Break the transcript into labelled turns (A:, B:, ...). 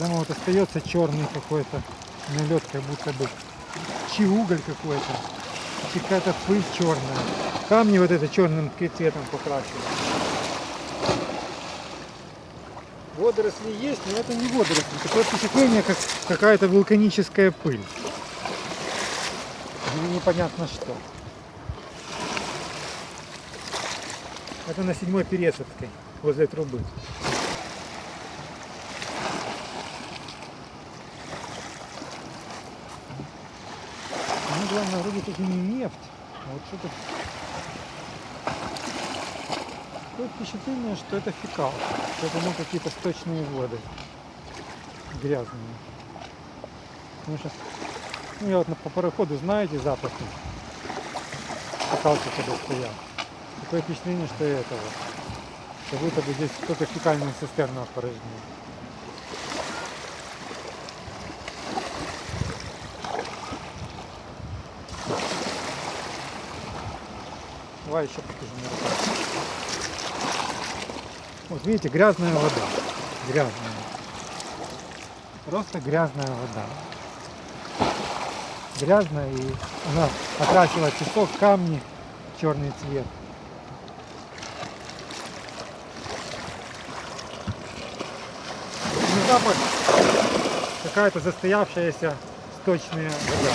A: Прямо вот остается черный какой-то налет, как будто бы уголь какой-то, какая-то пыль черная. Камни вот это черным цветом покрашены. Водоросли есть, но это не водоросли. Такое впечатление, как какая-то вулканическая пыль. Или непонятно что. Это на 7-й Пересовской, возле трубы. Ну, главное, вроде тут и не нефть. А вот что-то... Такое впечатление, что это фекал. Что это, ну, какие-то сточные воды. Грязные. Ну, сейчас... Ну, я вот по пароходу, знаете, запахи. Фекалки, когда стоят. Такое впечатление, что это вот. Как будто бы здесь кто-то фекальную цистерну опорожнил. Давай еще покажу на руках. Вот видите, грязная вода. Грязная. Просто грязная вода. Грязная, и она окрасила песок, камни в черный цвет. И запах какая-то застоявшаяся сточная вода.